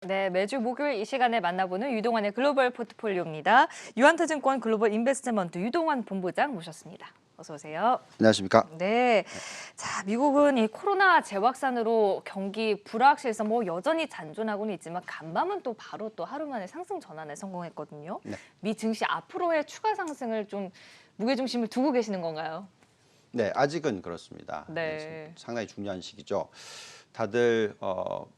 네, 매주 목요일 이 시간에 만나보는 유동환의 글로벌 포트폴리오입니다. 유한타증권 글로벌 인베스트먼트 유동환 본부장 모셨습니다. 어서 오세요. 안녕하십니까? 네, 자 미국은 이 코로나 재확산으로 경기 불확실성 여전히 잔존하고는 있지만 간밤은 또 바로 또 하루 만에 상승 전환에 성공했거든요. 네. 미 증시 앞으로의 추가 상승을 좀 무게 중심을 두고 계시는 건가요? 네, 아직은 그렇습니다. 네. 상당히 중요한 시기죠. 다들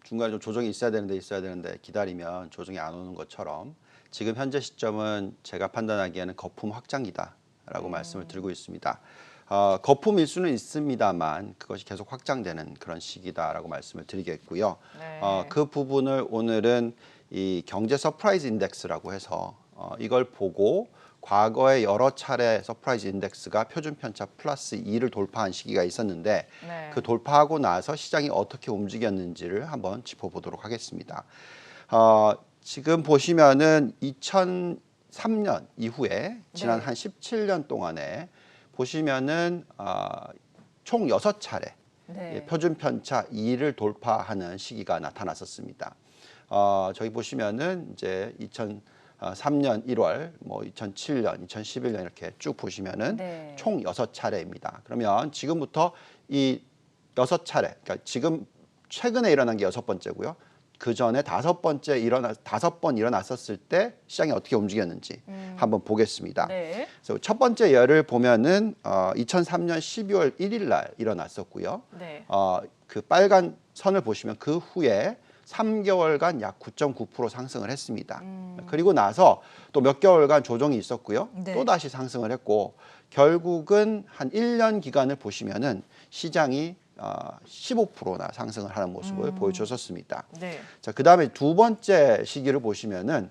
중간에 좀 조정이 있어야 되는데 기다리면 조정이 안 오는 것처럼 지금 현재 시점은 제가 판단하기에는 거품 확장기다라고 말씀을 드리고 있습니다. 거품일 수는 있습니다만 그것이 계속 확장되는 그런 시기다라고 말씀을 드리겠고요. 네. 그 부분을 오늘은 이 경제 서프라이즈 인덱스라고 해서 이걸 보고 과거에 여러 차례 서프라이즈 인덱스가 표준 편차 플러스 2를 돌파한 시기가 있었는데 네. 그 돌파하고 나서 시장이 어떻게 움직였는지를 한번 짚어보도록 하겠습니다. 지금 보시면은 2003년 이후에 지난 네. 한 17년 동안에 보시면은 총 6차례 네. 표준 편차 2를 돌파하는 시기가 나타났었습니다. 저기 보시면은 이제 2003년 1월, 2007년, 2011년 이렇게 쭉 보시면은 네. 총 6차례입니다. 그러면 지금부터 이 6차례, 그러니까 지금 최근에 일어난 게 6번째고요. 그 전에 5번 일어났었을 때 시장이 어떻게 움직였는지 한번 보겠습니다. 네. 그래서 첫 번째 예를 보면은 2003년 12월 1일 날 일어났었고요. 네. 그 빨간 선을 보시면 그 후에 3개월간 약 9.9% 상승을 했습니다. 그리고 나서 또 몇 개월간 조정이 있었고요. 네. 또 다시 상승을 했고 결국은 한 1년 기간을 보시면은 시장이 15%나 상승을 하는 모습을 보여줬었습니다. 네. 자, 그다음에 두 번째 시기를 보시면은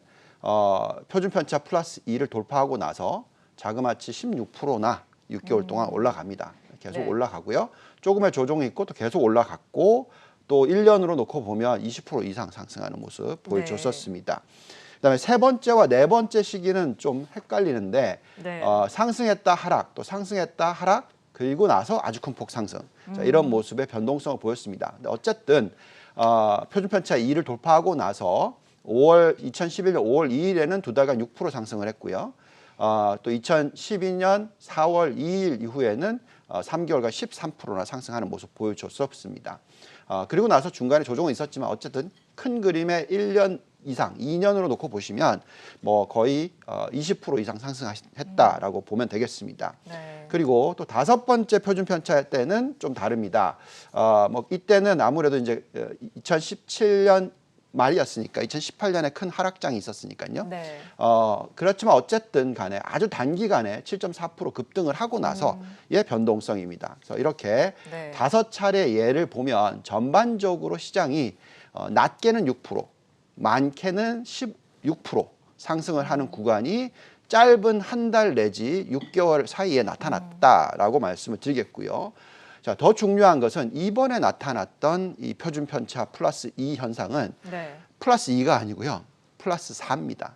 표준 편차 플러스 2를 돌파하고 나서 자그마치 16%나 6개월 동안 올라갑니다. 계속 네. 올라가고요. 조금의 조정이 있고 또 계속 올라갔고 또 1년으로 놓고 보면 20% 이상 상승하는 모습 보여줬었습니다. 그다음에 세 번째와 네 번째 시기는 좀 헷갈리는데 네. 상승했다 하락 또 상승했다 하락 그리고 나서 아주 큰 폭 상승 자, 이런 모습의 변동성을 보였습니다. 근데 어쨌든 표준 편차 2를 돌파하고 나서 2011년 5월 2일에는 두 달간 6% 상승을 했고요. 또 2012년 4월 2일 이후에는 3개월간 13%나 상승하는 모습 보여줬었습니다. 그리고 나서 중간에 조정은 있었지만 어쨌든 큰 그림의 1년 이상, 2년으로 놓고 보시면 거의 20% 이상 상승했다라고 보면 되겠습니다. 네. 그리고 또 다섯 번째 표준 편차 때는 좀 다릅니다. 이때는 아무래도 이제 2017년 말이었으니까 2018년에 큰 하락장이 있었으니까요. 네. 그렇지만 어쨌든 간에 아주 단기간에 7.4% 급등을 하고 나서의 변동성입니다. 그래서 이렇게 네. 5차례 예를 보면 전반적으로 시장이 낮게는 6%, 많게는 16% 상승을 하는 구간이 짧은 한 달 내지 6개월 사이에 나타났다라고 말씀을 드리겠고요. 자, 더 중요한 것은 이번에 나타났던 이 표준 편차 플러스 2 현상은 네. 플러스 2가 아니고요. 플러스 4입니다.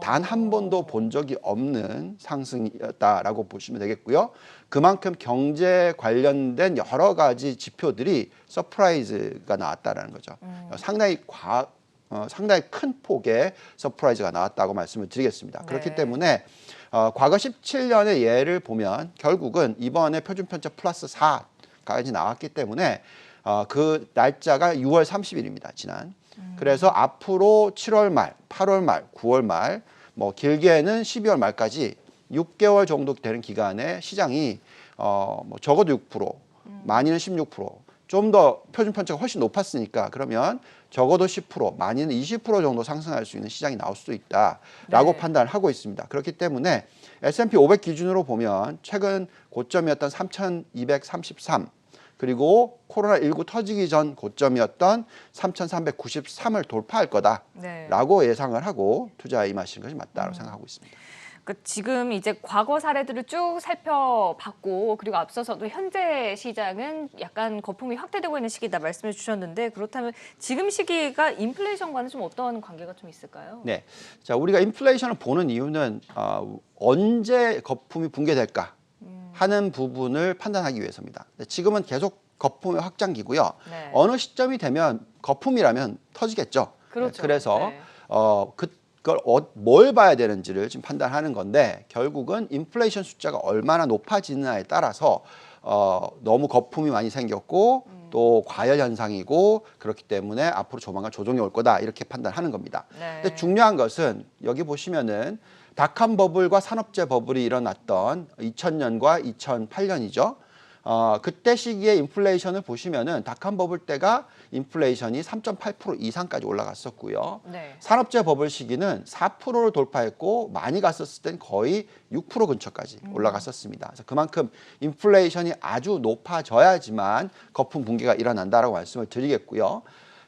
단 한 번도 본 적이 없는 상승이었다라고 보시면 되겠고요. 그만큼 경제 관련된 여러 가지 지표들이 서프라이즈가 나왔다라는 거죠. 상당히 큰 폭의 서프라이즈가 나왔다고 말씀을 드리겠습니다. 그렇기 네. 때문에 과거 17년의 예를 보면 결국은 이번에 표준 편차 플러스 4까지 나왔기 때문에 그 날짜가 6월 30일입니다. 지난. 그래서 앞으로 7월 말, 8월 말, 9월 말, 길게는 12월 말까지 6개월 정도 되는 기간에 시장이 적어도 6%, 많이는 16%, 좀 더 표준 편차가 훨씬 높았으니까 그러면 적어도 10%, 많이는 20% 정도 상승할 수 있는 시장이 나올 수도 있다라고 네. 판단을 하고 있습니다. 그렇기 때문에 S&P 500 기준으로 보면 최근 고점이었던 3,233 그리고 코로나19 터지기 전 고점이었던 3,393을 돌파할 거다라고 네. 예상을 하고 투자에 임하시는 것이 맞다고 생각하고 있습니다. 지금 이제 과거 사례들을 쭉 살펴봤고 그리고 앞서서도 현재 시장은 약간 거품이 확대되고 있는 시기다 말씀해 주셨는데 그렇다면 지금 시기가 인플레이션과는 좀 어떤 관계가 좀 있을까요? 네, 자 우리가 인플레이션을 보는 이유는 언제 거품이 붕괴될까 하는 부분을 판단하기 위해서입니다. 지금은 계속 거품의 확장기고요. 네. 어느 시점이 되면 거품이라면 터지겠죠. 그렇죠. 그래서 네. 그걸 뭘 봐야 되는지를 지금 판단하는 건데 결국은 인플레이션 숫자가 얼마나 높아지느냐에 따라서 너무 거품이 많이 생겼고 또 과열 현상이고 그렇기 때문에 앞으로 조만간 조정이 올 거다 이렇게 판단하는 겁니다. 네. 근데 중요한 것은 여기 보시면은 닷컴 버블과 산업재 버블이 일어났던 2000년과 2008년이죠. 그때 시기에 인플레이션을 보시면은 닷컴 버블 때가 인플레이션이 3.8% 이상까지 올라갔었고요. 네. 산업재 버블 시기는 4%를 돌파했고 많이 갔었을 땐 거의 6% 근처까지 올라갔었습니다. 그래서 그만큼 인플레이션이 아주 높아져야지만 거품 붕괴가 일어난다라고 말씀을 드리겠고요.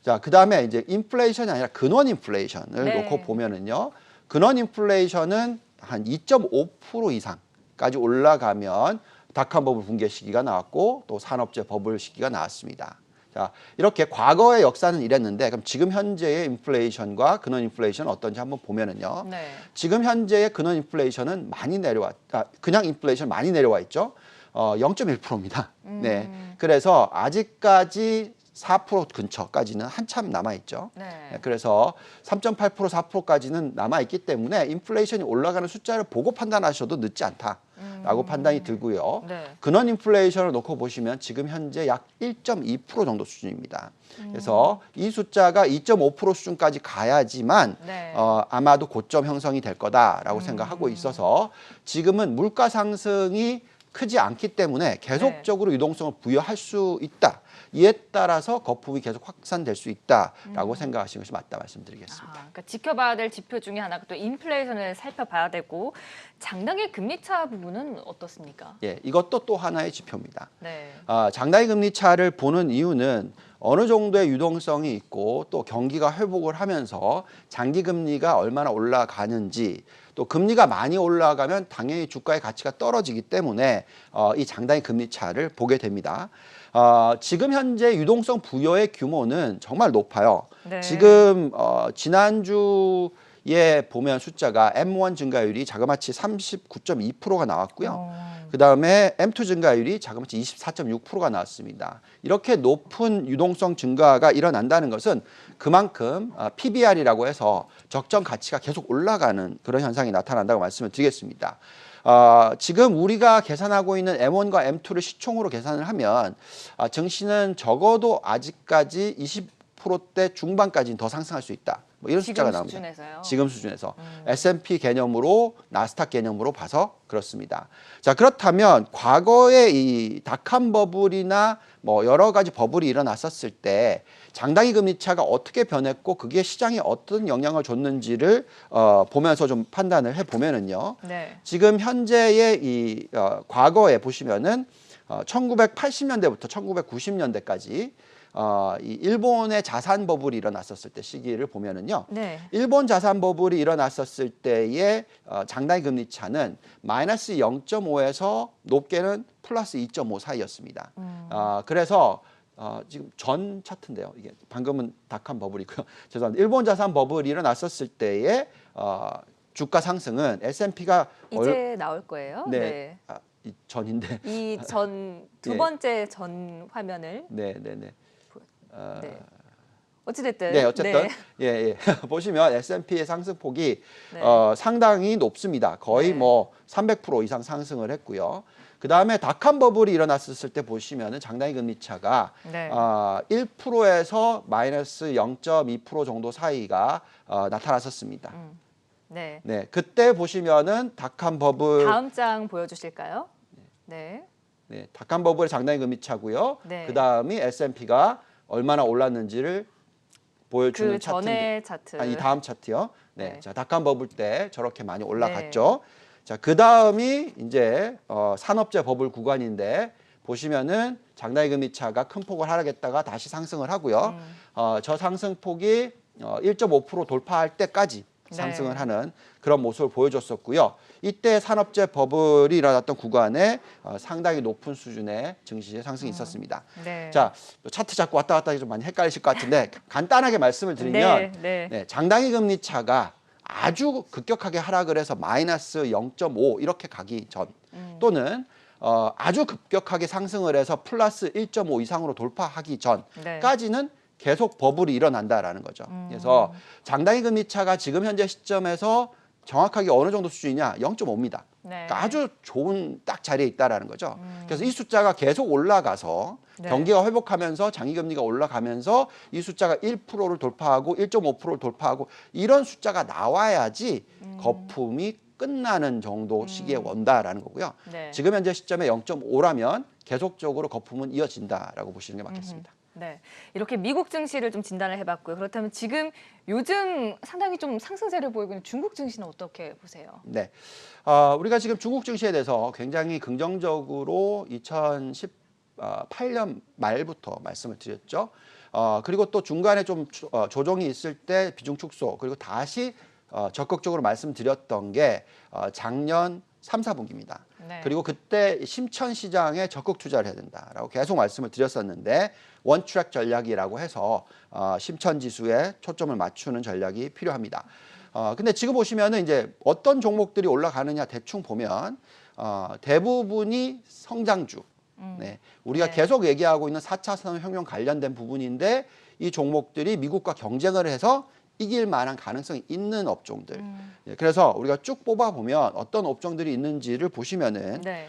자, 그다음에 이제 인플레이션이 아니라 근원 인플레이션을 네. 놓고 보면은요. 근원 인플레이션은 한 2.5% 이상까지 올라가면 닷컴 버블 붕괴 시기가 나왔고 또 산업재 버블 시기가 나왔습니다. 자, 이렇게 과거의 역사는 이랬는데 그럼 지금 현재의 인플레이션과 근원 인플레이션은 어떤지 한번 보면은요. 네. 지금 현재의 근원 인플레이션은 그냥 인플레이션 많이 내려와 있죠. 0.1%입니다. 네. 그래서 아직까지 4% 근처까지는 한참 남아 있죠. 네. 그래서 3.8% 4%까지는 남아 있기 때문에 인플레이션이 올라가는 숫자를 보고 판단하셔도 늦지 않다라고 판단이 들고요. 네. 근원 인플레이션을 놓고 보시면 지금 현재 약 1.2% 정도 수준입니다. 그래서 이 숫자가 2.5% 수준까지 가야지만 네. 아마도 고점 형성이 될 거다라고 생각하고 있어서 지금은 물가 상승이 크지 않기 때문에 계속적으로 유동성을 부여할 수 있다. 이에 따라서 거품이 계속 확산될 수 있다라고 생각하시는 것이 맞다 말씀드리겠습니다. 그러니까 지켜봐야 될 지표 중에 하나가 또 인플레이션을 살펴봐야 되고 장당의 금리차 부분은 어떻습니까? 예, 이것도 또 하나의 지표입니다. 네. 장단기 금리 차를 보는 이유는 어느 정도의 유동성이 있고 또 경기가 회복을 하면서 장기 금리가 얼마나 올라가는지 또 금리가 많이 올라가면 당연히 주가의 가치가 떨어지기 때문에 이 장단기 금리 차를 보게 됩니다. 지금 현재 유동성 부여의 규모는 정말 높아요. 네. 지금 지난주에 보면 숫자가 M1 증가율이 자그마치 39.2%가 나왔고요. 그다음에 M2 증가율이 자그마치 24.6%가 나왔습니다. 이렇게 높은 유동성 증가가 일어난다는 것은 그만큼 PBR이라고 해서 적정 가치가 계속 올라가는 그런 현상이 나타난다고 말씀을 드리겠습니다. 지금 우리가 계산하고 있는 M1과 M2를 시총으로 계산을 하면 증시는 적어도 아직까지 20%대 중반까지는 더 상승할 수 있다. 뭐 이런 숫자가 나옵니다. 수준에서요? 지금 수준에서 S&P 개념으로 나스닥 개념으로 봐서 그렇습니다. 자, 그렇다면 과거에 이 닷컴 버블이나 뭐 여러 가지 버블이 일어났었을 때 장단기 금리 차가 어떻게 변했고 그게 시장에 어떤 영향을 줬는지를 보면서 좀 판단을 해 보면은요. 네. 지금 현재의 이 과거에 보시면은 1980년대부터 1990년대까지 이 일본의 자산 버블이 일어났었을 때 시기를 보면은요. 네. 일본 자산 버블이 일어났었을 때의 장단기 금리 차는 마이너스 0.5에서 높게는 플러스 2.5 사이였습니다. 그래서 지금 전 차트인데요. 이게 방금은 닷컴 버블이고요. 죄송합니다. 일본 자산 버블이 일어났었을 때의 주가 상승은 S&P가 이제 나올 거예요. 네. 이 전인데. 이 전 두 예. 번째 전 화면을 네. 네. 어찌됐든 네, 어쨌든 네. 예. 보시면 S&P의 상승폭이 네. 상당히 높습니다. 거의 네. 뭐 300% 이상 상승을 했고요. 그 다음에 닷컴 버블이 일어났을 때 보시면은 장단기 금리 차가 네. 1%에서 마이너스 0.2% 정도 사이가 나타났었습니다. 네. 네, 그때 보시면은 닷컴 버블 다음 장 보여주실까요? 네. 네, 닷컴 버블의 장단기 금리 차고요. 네. 그 다음이 S&P가 얼마나 올랐는지를 보여주는 그 차트인데. 전의 차트. 이 다음 차트요. 네, 네. 자 닷컴 버블 때 저렇게 많이 올라갔죠. 자, 그 다음이 이제 산업재 버블 구간인데 보시면은 장단기 금리 차가 큰 폭을 하락했다가 다시 상승을 하고요. 저 상승폭이 1.5% 돌파할 때까지 상승을 네. 하는 그런 모습을 보여줬었고요. 이때 산업재 버블이 일어났던 구간에 상당히 높은 수준의 증시의 상승이 있었습니다. 네. 자, 차트 자꾸 왔다 갔다 좀 많이 헷갈리실 것 같은데 간단하게 말씀을 드리면 네. 장단기 금리 차가 아주 급격하게 하락을 해서 마이너스 0.5 이렇게 가기 전 또는 아주 급격하게 상승을 해서 플러스 1.5 이상으로 돌파하기 네. 전까지는 계속 버블이 일어난다라는 거죠. 그래서 장단기 금리 차가 지금 현재 시점에서 정확하게 어느 정도 수준이냐? 0.5입니다. 네. 그러니까 아주 좋은 딱 자리에 있다라는 거죠. 그래서 이 숫자가 계속 올라가서 네. 경기가 회복하면서 장기금리가 올라가면서 이 숫자가 1%를 돌파하고 1.5%를 돌파하고 이런 숫자가 나와야지 거품이 끝나는 정도 시기에 온다라는 거고요. 네. 지금 현재 시점에 0.5라면 계속적으로 거품은 이어진다라고 보시는 게 맞겠습니다. 네, 이렇게 미국 증시를 좀 진단을 해봤고요. 그렇다면 지금 요즘 상당히 좀 상승세를 보이고 있는 중국 증시는 어떻게 보세요? 네, 우리가 지금 중국 증시에 대해서 굉장히 긍정적으로 2018년 말부터 말씀을 드렸죠. 그리고 또 중간에 좀 조정이 있을 때 비중 축소 그리고 다시 적극적으로 말씀드렸던 게 작년 3, 4분기입니다. 네. 그리고 그때 심천 시장에 적극 투자를 해야 된다라고 계속 말씀을 드렸었는데 원트랙 전략이라고 해서 심천 지수에 초점을 맞추는 전략이 필요합니다. 근데 지금 보시면은 이제 어떤 종목들이 올라가느냐 대충 보면 대부분이 성장주. 네, 우리가 네. 계속 얘기하고 있는 4차 산업혁명 관련된 부분인데 이 종목들이 미국과 경쟁을 해서 이길 만한 가능성이 있는 업종들. 예, 그래서 우리가 쭉 뽑아 보면 어떤 업종들이 있는지를 보시면은 네.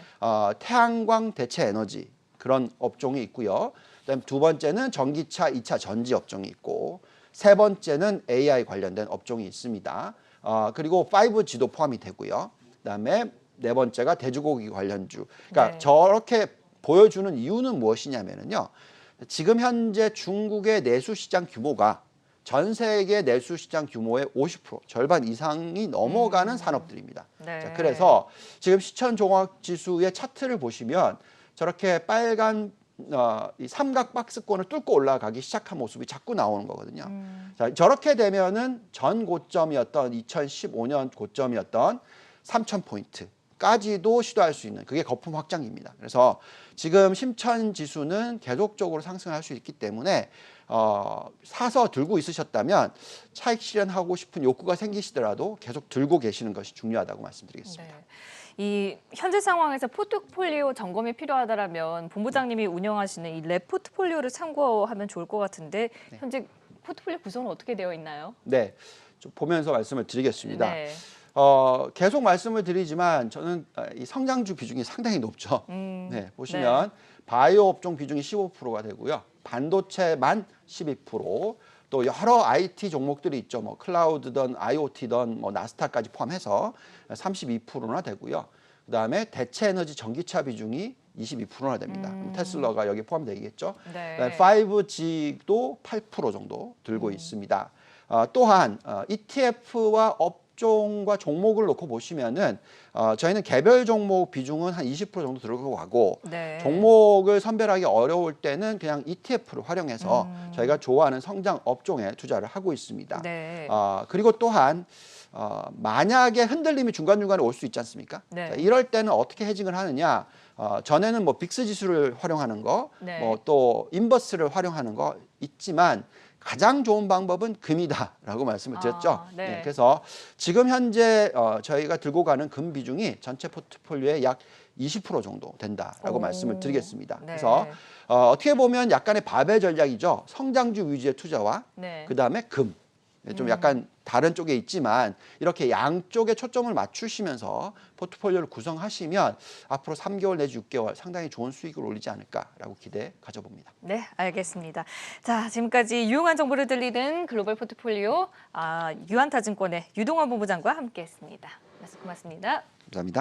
태양광 대체 에너지 그런 업종이 있고요. 그다음 두 번째는 전기차 2차 전지 업종이 있고 세 번째는 AI 관련된 업종이 있습니다. 그리고 5G도 포함이 되고요. 그다음에 네 번째가 돼지고기 관련주. 그러니까 네. 저렇게 보여주는 이유는 무엇이냐면요. 지금 현재 중국의 내수 시장 규모가 전 세계 내수 시장 규모의 50% 절반 이상이 넘어가는 산업들입니다. 네. 자, 그래서 지금 시천 종합 지수의 차트를 보시면 저렇게 빨간 이 삼각 박스권을 뚫고 올라가기 시작한 모습이 자꾸 나오는 거거든요. 자, 저렇게 되면은 전 고점이었던 2015년 고점이었던 3,000포인트까지도 시도할 수 있는 그게 거품 확장기입니다. 그래서 지금 심천 지수는 계속적으로 상승할 수 있기 때문에 사서 들고 있으셨다면 차익 실현하고 싶은 욕구가 생기시더라도 계속 들고 계시는 것이 중요하다고 말씀드리겠습니다. 네. 이 현재 상황에서 포트폴리오 점검이 필요하다라면 본부장님이 운영하시는 이 랩 포트폴리오를 참고하면 좋을 것 같은데 현재 포트폴리오 구성은 어떻게 되어 있나요? 네, 좀 보면서 말씀을 드리겠습니다. 네. 계속 말씀을 드리지만 저는 이 성장주 비중이 상당히 높죠. 네, 보시면 바이오 업종 비중이 15%가 되고요. 반도체만 12%, 또 여러 IT 종목들이 있죠. 뭐 클라우드든 IoT든 뭐 나스닥까지 포함해서 32%나 되고요. 그다음에 대체 에너지 전기차 비중이 22%나 됩니다. 테슬라가 여기 포함되겠죠. 네. 그다음에 5G도 8% 정도 들고 있습니다. 또한 ETF와 업종과 종목을 놓고 보시면은 저희는 개별 종목 비중은 한 20% 정도 들어가고 가고 네. 종목을 선별하기 어려울 때는 그냥 ETF를 활용해서 저희가 좋아하는 성장 업종에 투자를 하고 있습니다. 네. 그리고 또한 만약에 흔들림이 중간중간에 올 수 있지 않습니까? 네. 자, 이럴 때는 어떻게 헤징을 하느냐? 전에는 뭐 빅스 지수를 활용하는 거, 네. 뭐 또 인버스를 활용하는 거 있지만 가장 좋은 방법은 금이다라고 말씀을 드렸죠. 네. 그래서 지금 현재 저희가 들고 가는 금 비중이 전체 포트폴리오의 약 20% 정도 된다라고 말씀을 드리겠습니다. 네. 그래서 어떻게 보면 약간의 바벨 전략이죠. 성장주 위주의 투자와 네. 그다음에 금. 좀 약간 다른 쪽에 있지만 이렇게 양쪽에 초점을 맞추시면서 포트폴리오를 구성하시면 앞으로 3개월 내지 6개월 상당히 좋은 수익을 올리지 않을까라고 기대 가져봅니다. 네, 알겠습니다. 자, 지금까지 유용한 정보를 들리는 글로벌 포트폴리오 유한타증권의 유동원 본부장과 함께했습니다. 말씀 고맙습니다. 감사합니다.